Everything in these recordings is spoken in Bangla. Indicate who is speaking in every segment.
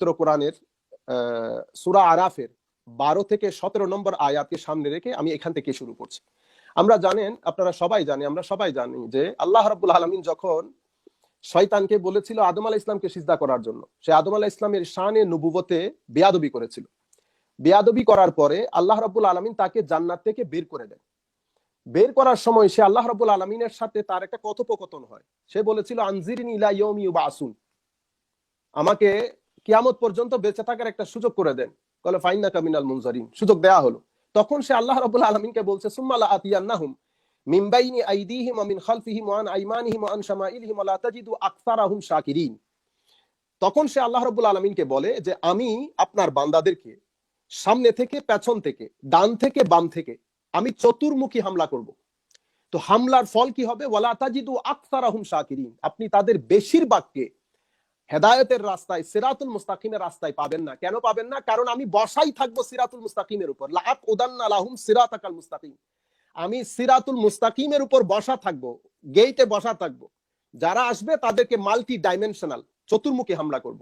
Speaker 1: পবিত্র কোরআনের সূরা আরাফের 12 থেকে 17 নম্বর আয়াতকে সামনে রেখে আমি এখান থেকে শুরু করছি। আপনারা সবাই জানি যে আল্লাহ রাব্বুল আলামিন যখন শয়তানকে বলেছিল আদম আলাইহিস সালামকে সিজদা করার জন্য, সে আদম আলাইহিস সালামের শানে নবুবতে বেয়াদবি করেছিল। বেয়াদবি করার পরে আল্লাহ রাব্বুল আলামিন তাকে জান্নাত থেকে বের করে দেন। বের করার সময় সে আল্লাহ রাব্বুল আলামিনের সাথে তার একটা কথোপকথন হয়। সে বলেছিল আনজিরনি ইলা ইয়াউমি ইউবাসুন, আমাকে কিয়ামত পর্যন্ত বেঁচে থাকার একটা সুযোগ করে দেন। বলে ফাইন্নাকা মিনাল মুনজারিন, সুযোগ দেয়া হলো। তখন সে আল্লাহ রাব্বুল আলামিনকে বলছে সুম্মা লা আতিয়ান্নাহুম মিন বাইনি আইদিহিম ওয়া মিন খালফিহিম ওয়া আন আইমানিহিম ওয়া আন শামাইলিহিম ওয়া লা তাজিদু আকসারাহুম শাকিরিন। তখন সে আল্লাহ রাব্বুল আলামিনকে বলে যে আমি আপনার বান্দাদেরকে সামনে থেকে, পেছন থেকে, ডান থেকে, বাম থেকে আমি চতুর্মুখী হামলা করব। তো হামলার ফল কি হবে? ওয়ালা তাজিদু আকসারাহুম শাকিরিন, আপনি তাদের বেশিরভাগকে হেদায়েতের রাস্তায়, সিরাতুল মুস্তাকিমের রাস্তায় পাবেন না। কেন পাবেন না? কারণ আমি বসাই থাকবো সিরাতুল মুস্তাকিমের উপর। লাআকুদান্না লাহুম সিরাতাকাল মুস্তাকিম, আমি সিরাতুল মুস্তাকিমের উপর বসা থাকবো, গেটে বসা থাকবো। যারা আসবে তাদেরকে মাল্টি ডাইমেনশনাল চতুর্মুখী হামলা করব।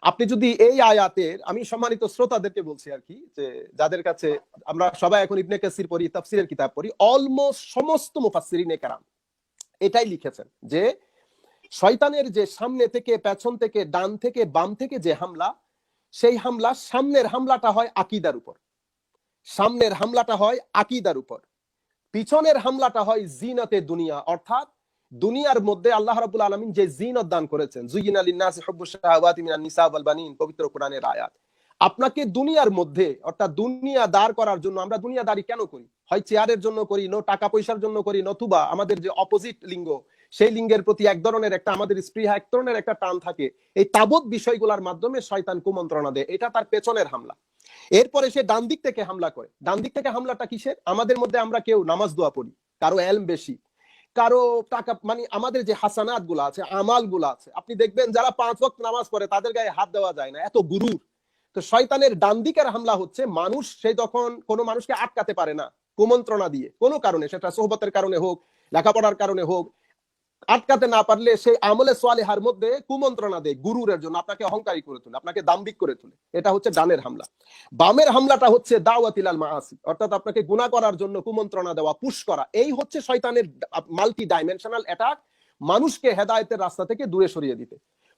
Speaker 1: আপনি যদি এই আয়াতের, আমি সম্মানিত শ্রোতাদেরকে বলছি আর কি, যে যাদের কাছে আমরা সবাই এখন ইবনে কাসির পড়ি, তাফসীরের কিতাব পড়ি, অলমোস্ট সমস্ত মুফাসসিরিনে কেরাম এটাই লিখেছেন যে শয়তানের যে সামনে থেকে, পেছন থেকে, ডান থেকে, বাম থেকে যে হামলা, সেই হামলা, সামনের হামলাটা হয় আকীদার উপর, সামনের হামলাটা হয় আকীদার উপর, পিছনের হামলাটা হয় জিনাতে দুনিয়া, অর্থাৎ দুনিয়ার মধ্যে আল্লাহ রাব্বুল আলামিন যে জিনত দান করেছেন, যুয়িনা লিন-নাসি হুব্বুশ শাহাওয়াতি মিনান নিসা ওয়াল বানিন, পবিত্র কোরআনের আয়াত। আপনাকে দুনিয়ার মধ্যে, অর্থাৎ দুনিয়া দাঁড় করার জন্য, আমরা দুনিয়াদারি কেন করি? হয় চেয়ারের জন্য করি, টাকা পয়সার জন্য করি, নতুবা আমাদের যে অপোজিট লিঙ্গ, সেই লিঙ্গের প্রতি এক ধরনের একটা আমাদের স্পৃহা, এক ধরনের একটা টান থাকে। এই তাবৎ বিষয়গুলোর মাধ্যমে শয়তান কুমন্ত্রণা দেয়, এটা তার পেছনের হামলা। এরপরে সে ডান দিক থেকে হামলা করে। ডান দিক থেকে হামলাটা কিসের? আমাদের মধ্যে আমরা কেউ নামাজ দোয়া পড়ি, কারো এলম বেশি, কারো টাকা, মানে আমাদের যে হাসানাত গুলা আছে, আমাল গুলা আছে, আপনি দেখবেন যারা 5 ওয়াক্ত নামাজ পড়ে তাদের গায়ে হাত দেওয়া যায় না, এত গুরুর। তো শয়তানের ডান দিকের হামলা হচ্ছে মানুষ, সে তখন কোনো মানুষকে আটকাতে পারে না কুমন্ত্রণা দিয়ে, কোনো কারণে, সেটা সোহবতের কারণে হোক, লেখাপড়ার কারণে হোক, আটকাতে না পারলে সেই আমলে সালেহার মধ্যে কুমন্ত্রণা দেয় গুরুরের জন্য, আপনাকে অহংকারী করে তোলে, আপনাকে দাম্ভিক করে তোলে। এটা হচ্ছে ডানের হামলা। বামের হামলাটা হচ্ছে দাওয়াতিল আল মাআসি, অর্থাৎ আপনাকে গুনাহ করার জন্য কুমন্ত্রণা দেওয়া, পুশ করা। এই হচ্ছে শয়তানের মাল্টি ডাইমেনশনাল অ্যাটাক, মানুষকে হেদায়েতের রাস্তা থেকে দূরে সরিয়ে দিতে।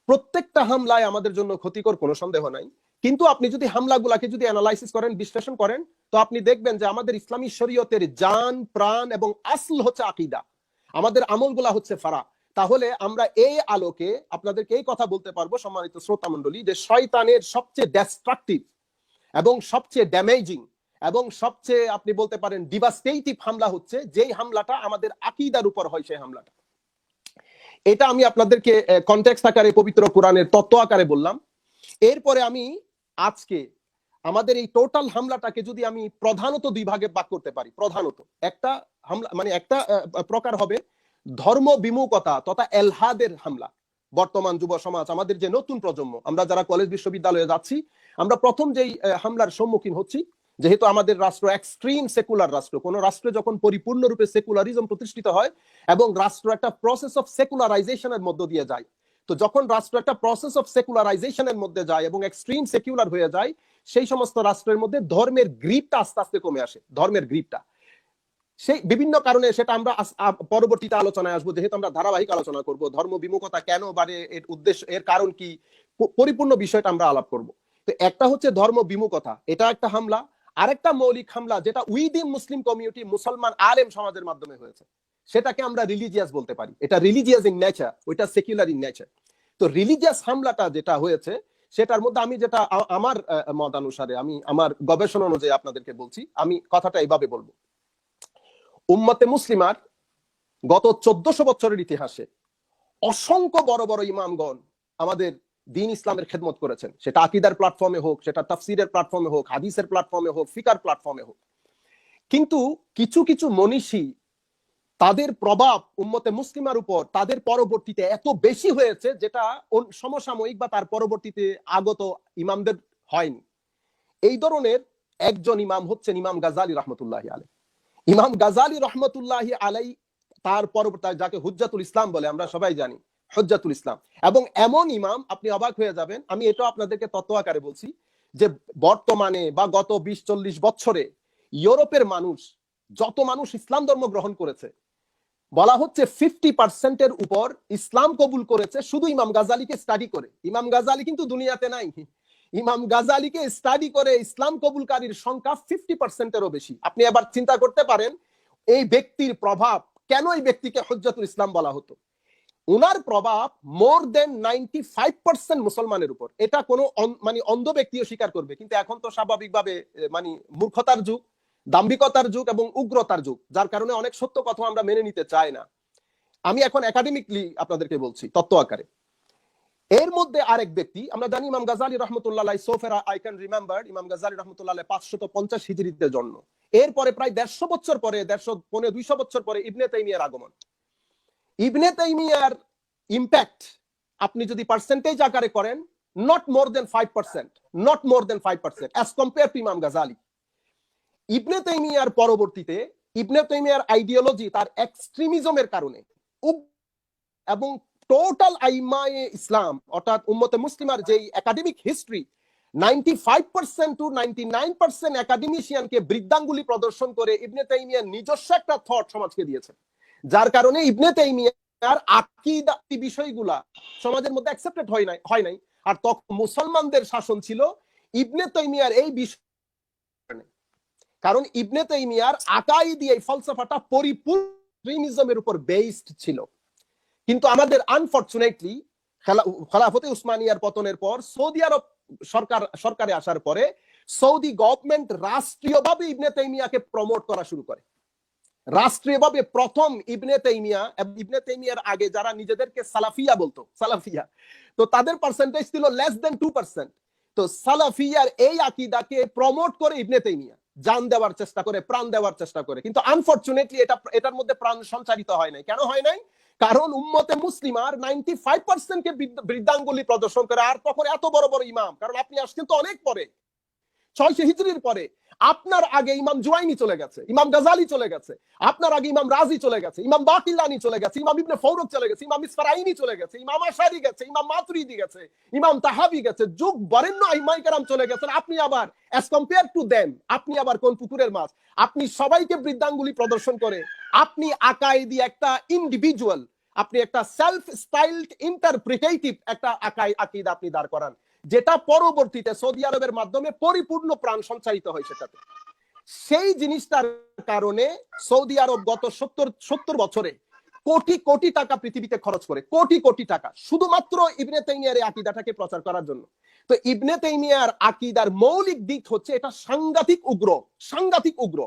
Speaker 1: প্রত্যেকটা হামলায় আমাদের জন্য ক্ষতিকর, কোনো সন্দেহ নাই। কিন্তু আপনি যদি হামলাগুলোকে যদি অ্যানালাইসিস করেন, বিশ্লেষণ করেন, তো আপনি দেখবেন যে আমাদের ইসলামী শরীয়তের জান, প্রাণ এবং আসল হচ্ছে আকীদা, আমাদের আমলগুলা হচ্ছে ফারা। তাহলে আমরা এই আলোকে আপনাদেরকে এই কথা বলতে পারবো, সম্মানিত শ্রোতা মণ্ডলী, যে শয়তানের সবচেয়ে ডেস্ট্রাকটিভ এবং সবচেয়ে ড্যামেজিং এবং সবচেয়ে আপনি বলতে পারেন ডিভাস্টেটিভ হামলা হচ্ছে যেই হামলাটা আমাদের আকীদার উপর হয়, সেই হামলাটা। এটা আমি আপনাদেরকে কনটেক্সট আকারে, পবিত্র কোরআনের তত্ত্ব আকারে বললাম। এরপরে আমি আজকে আমাদের এই টোটাল হামলাটাকে যদি আমি প্রধানত 2 ভাগে ভাগ করতে পারি, প্রধানত একটা হামলা, মানে একটা প্রকার হবে ধর্ম বিমুখতা তথা এলহাদের হামলা। বর্তমান যুব সমাজ, আমাদের যে নতুন প্রজন্ম, আমরা যারা কলেজ বিশ্ববিদ্যালয়ে যাচ্ছি, আমরা প্রথম যেই হামলার সম্মুখীন হচ্ছি, যেহেতু আমাদের রাষ্ট্র এক্সট্রিম সেকুলার রাষ্ট্র, কোন রাষ্ট্রে যখন পরিপূর্ণরূপে সেকুলারিজম প্রতিষ্ঠিত হয় এবং রাষ্ট্র একটা প্রসেস অফ সেকুলারাইজেশনের মধ্য দিয়ে যায়, তো যখন রাষ্ট্র একটা প্রসেস অফ সেকুলারাইজেশনের মধ্যে যায় এবং এক্সট্রিম সেকুলার হয়ে যায়, সেই সমস্ত রাষ্ট্রের মধ্যে ধর্মের গ্রিপটা আস্তে আস্তে কমে আসে। ধর্মের গ্রিপটা সেই বিভিন্ন কারণে, সেটা আমরা পরবর্তীতে আলোচনায় আসবো, যেহেতু আমরা ধারাবাহিক আলোচনা করব, ধর্ম বিমুখতা কেন বাড়ে, এর উদ্দেশ্য, এর কারণ কি, পরিপূর্ণ বিষয়টা আমরা আলাপ করব। তো একটা হচ্ছে ধর্ম বিমুখতা, এটা একটা হামলা। আরেকটা মৌলিক হামলা যেটা উইদিন মুসলিম কমিউনিটি, মুসলমান আলেম সমাজের মাধ্যমে হয়েছে, সেটাকে আমরা রিলিজিয়াস বলতে পারি। এটা রিলিজিয়াস ইন নেচার, ওইটা সেকুলার ইন নেচার। তো রিলিজিয়াস হামলাটা যেটা হয়েছে, সেটার মধ্যে আমি যেটা আমার মতানুসারে, আমি আমার গবেষণা অনুযায়ী আপনাদেরকে বলছি, আমি কথাটা এইভাবে বলবো। উম্মতে মুসলিমার গত 1400 বছরের ইতিহাসে অসংখ্য বড় বড় ইমামগণ আমাদের দ্বীন ইসলামের খেদমত করেছেন, সেটা আকীদার প্ল্যাটফর্মে হোক, সেটা তাফসীরের প্ল্যাটফর্মে হোক, হাদিসের প্ল্যাটফর্মে হোক, ফিকার প্ল্যাটফর্মে হোক। কিন্তু কিছু কিছু মনীষী, তাদের প্রভাব উম্মতে মুসলিমার উপর তাদের পরবর্তীতে এত বেশি হয়েছে, যেটা সমসাময়িক বা তার পরবর্তীতে আগত ইমামদের হয়নি। এই ধরনের একজন ইমাম হচ্ছেন ইমাম গাজালি রহমতুল্লাহি আলাইহি। ইমাম গাজালি রহমতুল্লাহি আলাই, তার পরবর্তী, যাকে হুজ্জাতুল ইসলাম বলে, আমরা সবাই জানি, হুজ্জাতুল ইসলাম। এবং এমন ইমাম, আপনি অবাক হয়ে যাবেন, আমি এটা আপনাদেরকে তত্ত্ব আকারে বলছি, যে বর্তমানে বা গত 20-40 বছরে ইউরোপের মানুষ, যত মানুষ ইসলাম ধর্ম গ্রহণ করেছে, বলা হচ্ছে 50% উপর ইসলাম কবুল করেছে শুধু ইমাম গাজালিকে স্টাডি করে। ইমাম গাজালি কিন্তু দুনিয়াতে নাই, ইমাম গাজালিকে স্টাডি করে ইসলাম কবুলকারীর সংখ্যা 50%-এরও বেশি। আপনি এবার চিন্তা করতে পারেন এই ব্যক্তির প্রভাব, কেন এই ব্যক্তিকে হুজ্জাতুল ইসলাম বলা হতো। উনার প্রভাব মোর দেন 95% মুসলমানের উপর। এটা কোনো মানে অন্ধ ব্যক্তিও স্বীকার করবে। কিন্তু এখন তো স্বাভাবিকভাবে মানে মূর্খতার যুগ, দাম্ভিকতার যুগ এবং উগ্রতার যুগ, যার কারণে অনেক সত্য কথা আমরা মেনে নিতে চাই না। আমি এখন একাডেমিকলি আপনাদেরকে বলছি তত্ত্ব আকারে। এর মধ্যে আরেক ব্যক্তি, আমরা জানি ইমাম গাজালি রহমতুল্লাহ আলাইহি, সোফেরা আই ক্যান রিমেম্বার, ইমাম গাজালি রহমতুল্লাহ আলাইহি 550 হিজরিতে জন্ম। এরপরে প্রায় 150 বছর পরে, 150-200 বছর পরে ইবনে তাইমিয়ার আগমন। ইবনে তাইমিয়ার ইম্প্যাক্ট আপনি যদি পার্সেন্টেজ আকারে করেন, not more than 5%, not more than 5% as compare to Imam Ghazali. ইবনে তাইমিয়ার পরবর্তীতে ইবনে তাইমিয়ার আইডিওলজি, তার এক্সট্রিমিজমের কারণে এবং টোটাল আইমায়ে ইসলাম অর্থাৎ উম্মতে মুসলিমার যে একাডেমিক হিস্ট্রি, 95% টু 99% একাডেমিশিয়ানকে বৃদ্ধাঙ্গুলি প্রদর্শন করে ইবনে তাইমিয়ার নিজস্ব একটা থট সমাজকে দিয়েছে, যার কারণে ইবনে তাইমিয়ার আকীদা বিষয়গুলা সমাজের মধ্যে অ্যাকসেপ্টেড হয় নাই। আর তখন মুসলমানদের শাসন ছিল ইবনে তাইমিয়ার এই বিষয়, কারণ ইবনে তাইমিয়ার আকাইদি এই ফলসফাটা পরিপূর্ণ এক্সট্রিমিজমের উপর বেসড ছিল। কিন্তু আমাদের আনফরচুনেটলি খেলাফতে উসমানিয়ার পতনের পর সৌদি আরব সরকারে আসার পরে সৌদি গভর্নমেন্ট রাষ্ট্রীয়ভাবে ইবনে তাইমিয়াকে প্রমোট করা শুরু করে। রাষ্ট্রীয়ভাবে প্রথম ইবনে তাইমিয়া এবং ইবনে তাইমিয়ার আগে যারা নিজেদেরকে সালাফিয়া বলতো, সালাফিয়া, তো তাদের পার্সেন্টেজ ছিল লেস দেন 2%। তো সালাফিয়ার এই আকীদাকে প্রমোট করে ইবনে তাইমিয়া জান দেওয়ার চেষ্টা করে, প্রাণ দেওয়ার চেষ্টা করে। কিন্তু আনফরচুনেটলি এটার মধ্যে প্রাণ সঞ্চারিত হয় নাই। কেন হয় নাই? কারণ উম্মতে মুসলিমার 95% কে বৃদ্ধাঙ্গুলি প্রদর্শন করে। আর তখন এত বড় বড় ইমাম, কারণ আপনি আসছেন তো অনেক পরে, 600 হিজরির পরে। আপনার আগে ইমাম জুয়াইনি চলে গেছে, ইমাম গাজালি চলে গেছে, আপনার আগে ইমাম রাজি চলে গেছে, ইমাম বাকিলানি চলে গেছে, ইমাম ইবনে ফারুক চলে গেছে, ইমাম ইসফারাইনি চলে গেছে, ইমাম আশারি গেছে, ইমাম মাতুরিদি গেছে, ইমাম তাহাবি গেছে, যুগ বরেণ্য আইমাই কেরাম চলে গেছেন। আপনি আবার অ্যাজ কম্পেয়ার টু দেম, আপনি আবার কোন পুকুরের মাছ? আপনি সবাইকে বৃদ্ধাঙ্গুলি প্রদর্শন করে আপনি আকাইদি একটা ইন্ডিভিজুয়াল, আপনি একটা সেলফ স্টাইলড ইন্টারপ্রিটেটিভ একটা আকীদা আপনি দাঁড় করান, যেটা পরবর্তীতে সৌদি আরবের মাধ্যমে পরিপূর্ণ প্রাণ সঞ্চারিত হয় সেটাতে। সেই জিনিসটার কারণে সৌদি আরব গত 70 বছরে কোটি কোটি টাকা পৃথিবীতে খরচ করে, কোটি কোটি টাকা শুধুমাত্র ইবনে তাইমিয়ার এই আকীদাটাকে প্রচার করার জন্য। তো ইবনে তাইমিয়ার আকীদার মৌলিক দিক হচ্ছে এটা সাংঘাতিক উগ্র, সাংঘাতিক উগ্র।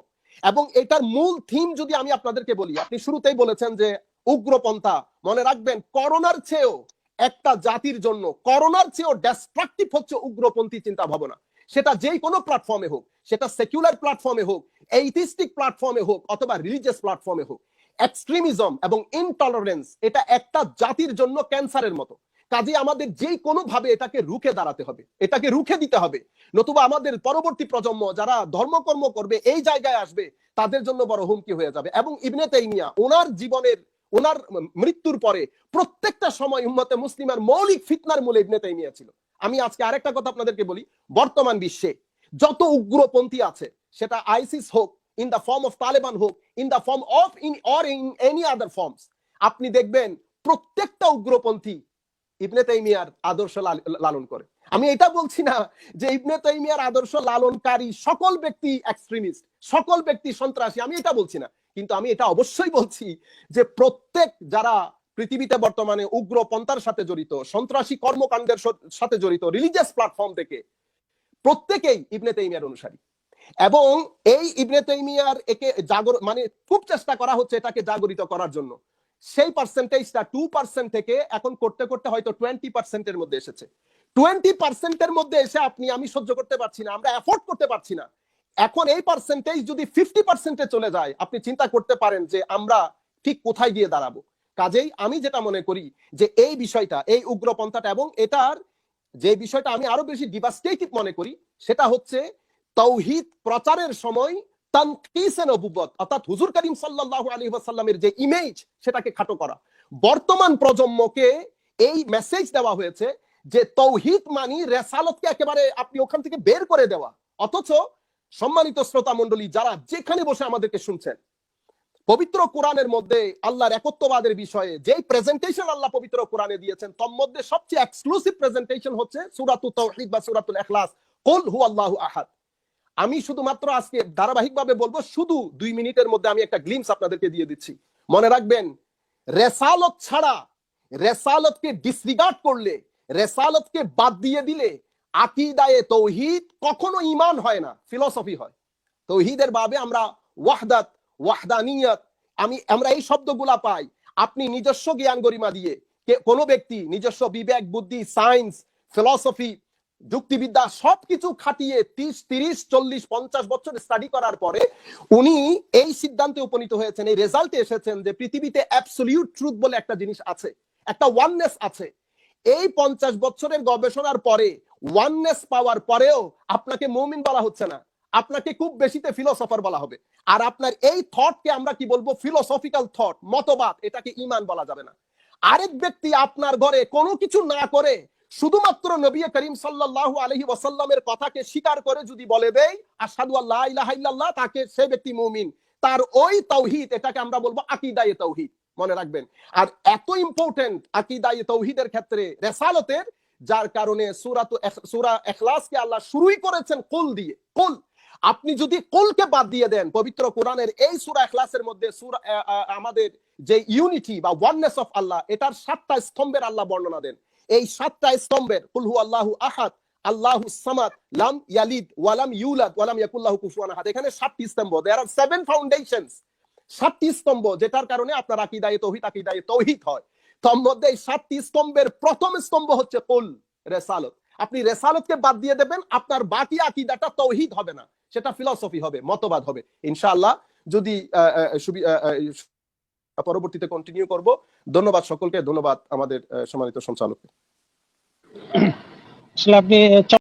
Speaker 1: এবং এটার মূল থিম যদি আমি আপনাদেরকে বলি, আপনি শুরুতেই বলেছেন যে উগ্রপন্থা, মনে রাখবেন করোনার চেয়েও একটা জাতির জন্য, করোনার চেয়েও ডেস্ট্রাকটিভ হচ্ছে উগ্রপন্থী চিন্তা ভাবনা। সেটা যেই কোনো প্ল্যাটফর্মে হোক, সেটা সেকুলার প্ল্যাটফর্মে হোক, এইথিস্টিক প্ল্যাটফর্মে হোক, অথবা রিলিজিয়াস প্ল্যাটফর্মে হোক, এক্সট্রিমিজম এবং ইনটলারেন্স এটা একটা জাতির জন্য ক্যান্সারের মতো। কাজে আমাদের যে কোনো ভাবে এটাকে রুখে দাঁড়াতে হবে, এটাকে রুখে দিতে হবে, নতুবা আমাদের পরবর্তী প্রজন্ম যারা ধর্মকর্ম করবে এই জায়গায় আসবে, তাদের জন্য বড় হুমকি হয়ে যাবে। এবং ইবনে তাইমিয়া ওনার জীবনের, ওনার মৃত্যুর পরে প্রত্যেকটা সময় উম্মতে মুসলিমার মৌলিক ফিতনার মূলে ইবনে তাইমিয়া ছিল। আমি আজকে আরেকটা কথা আপনাদেরকে বলি, বর্তমান বিশ্বে যত উগ্রপন্থী আছে, সেটা আইসিস হোক, in the form of Taliban হোক, in the form of in any other forms, আপনি দেখবেন প্রত্যেকটা উগ্রপন্থী ইবনে তাইমিয়ার আদর্শ লালন করে। আমি এটা বলছি না যে ইবনে তাইমিয়ার আদর্শ লালনকারী সকল ব্যক্তি এক্সট্রিমিস্ট, সকল ব্যক্তি সন্ত্রাসী, আমি এটা বলছি না। কিন্তু আমি এটা অবশ্যই বলছি যে প্রত্যেক যারা পৃথিবীতে বর্তমানে উগ্রপন্থার সাথে জড়িত, সন্ত্রাসী কর্মকাণ্ডের সাথে জড়িত, রিলিজিয়াস প্ল্যাটফর্ম থেকে প্রত্যেকেই ইবনে তাইমিয়ার অনুসারী। এবং এই ইবনে তাইমিয়ার একে মানে খুব চেষ্টা করা হচ্ছে এটাকে জাগরিত করার জন্য। সেই পার্সেন্টেজটা 2% থেকে এখন করতে করতে হয়তো 20% এর মধ্যে এসেছে। 20% এর মধ্যে এসে আমি সহ্য করতে পারছি না, আমরা এফোর্ড করতে পারছি না। এখন এই পার্সেন্টেজ যদি 50% এ চলে যায়, আপনি চিন্তা করতে পারেন যে আমরা ঠিক কোথায় গিয়ে দাঁড়াবো। কাজেই আমি যেটা মনে করি যে এই বিষয়টা, এই উগ্রপন্থাটা এবং এটার যে বিষয়টা আমি আরো বেশি ডিভাস্টেটিভ মনে করি, সেটা হচ্ছে তাওহীদ প্রচারের সময় তানকিসে নবুয়ত, অর্থাৎ হুজুর করিম সাল্লাল্লাহু আলাইহি ওয়াসাল্লামের যে ইমেজ সেটাকে খাটো করা, বর্তমান প্রজন্মকে এই মেসেজ দেওয়া হয়েছে যে তৌহিদ মানি রেসালতকে একেবারে আপনি ওখান থেকে বের করে দেওয়া। অথচ সম্মানিত শ্রোতা মণ্ডলী যারা যেখানে বসে আমাদেরকে শুনছেন, পবিত্র কোরআনের মধ্যে আল্লাহর একত্ববাদের বিষয়ে যেই প্রেজেন্টেশন আল্লাহ পবিত্র কোরআনে দিয়েছেন, তার মধ্যে সবচেয়ে এক্সক্লুসিভ প্রেজেন্টেশন হচ্ছে সূরাতুত তাওহীদ বা সূরাতুল ইখলাস, কুল হুয়াল্লাহু আহাদ। আমি শুধুমাত্র আজকে ধারাবাহিকভাবে বলবো, শুধু 2 মিনিটের মধ্যে আমি একটা গ্লিমস আপনাদেরকে দিয়ে দিচ্ছি। মনে রাখবেন, রেসালত ছাড়া, রেসালতকে ডিসরিগার্ড করলে, রেসালতকে বাদ দিয়ে দিলে আকীদায়ে তাওহীদ কখনো ঈমান হয় না, ফিলোসফি হয়। তাওহীদের বাবে আমরা ওয়াহদাত, ওয়াহদানিয়ত, আমরা এই শব্দগুলা পাই। আপনি নিজস্ব জ্ঞান গরিমা দিয়ে, কোনো ব্যক্তি নিজস্ব বিবেক, বুদ্ধি, সায়েন্স, ফিলোসফি, যুক্তিবিদ্যা সবকিছু খাটিয়ে 30, 30, 40, 50 বছর স্টাডি করার পরে উনি এই সিদ্ধান্তে উপনীত হয়েছেন, এই রেজাল্টে এসেছেন যে পৃথিবীতে অ্যাবসলিউট ট্রুথ বলে একটা জিনিস আছে, একটা ওয়াননেস আছে। এই 50 বছরের গবেষণার পরে, ওয়াননেস পাওয়ার পরেও আপনাকে মুমিন বলা হচ্ছে না, আপনাকে খুব বেশিতে ফিলোসফার বলা হবে। আর আপনার এই থটকে আমরা কি বলবো? ফিলোসফিক্যাল থট, মতবাদ, এটাকে ঈমান বলা যাবে না। আরেক ব্যক্তি আপনার ঘরে কোনো কিছু না করে শুধুমাত্র নবী করিম সাল্লাল্লাহু আলাইহি ওয়াসাল্লামের কথাকে স্বীকার করে যদি বলে দেয় আশহাদু আল্লা ইলাহা ইল্লাল্লাহ, তাকে সে ব্যক্তি মুমিন। তার ওই তাওহীদ, এটাকে আমরা বলবো আকীদায়ে তাওহীদ। মনে রাখবেন। আর এত ইম্পর্টেন্ট আকীদায়ে তাওহীদের ক্ষেত্রে রেসালতের, যার কারণে সূরা ইখলাসকে আল্লাহ শুরুই করেছেন কুল দিয়ে। কুল, আপনি যদি কুলকে বাদ দিয়ে দেন, পবিত্র কোরআনের এই সূরা ইখলাসের মধ্যে আমাদের যে ইউনিটি বা ওয়াননেস অফ আল্লাহ, এটার 7টা স্তম্ভের আল্লাহ বর্ণনা দেন। এই 7টা স্তম্ভের, কুল হু আল্লাহু আহাদ, আল্লাহুস সামাদ, লাম ইয়ালিদ ওয়া লাম ইউলাদ ওয়া লাম ইয়াকুল লাহু কুফুয়ান আহাদ, এখানে 7টি স্তম্ভ। দেয়ার আর 7 ফাউন্ডেশনস, 7টি স্তম্ভ, যেটার কারণে আপনার আকীদায়ে তাওহীদ হয়। তার মধ্যে এই 7টি স্তম্ভের প্রথম স্তম্ভ হচ্ছে কুল, রেসালত। আপনি রেসালতকে বাদ দিয়ে দেবেন, আপনার বাকি আকীদাটা তাওহীদ হবে না, সেটা ফিলোসফি হবে, মতবাদ হবে। ইনশাআল্লাহ যদি পরবর্তীতে কন্টিনিউ করব। ধন্যবাদ সকলকে, ধন্যবাদ আমাদের সম্মানিত সঞ্চালককে।
Speaker 2: আসলে আপনি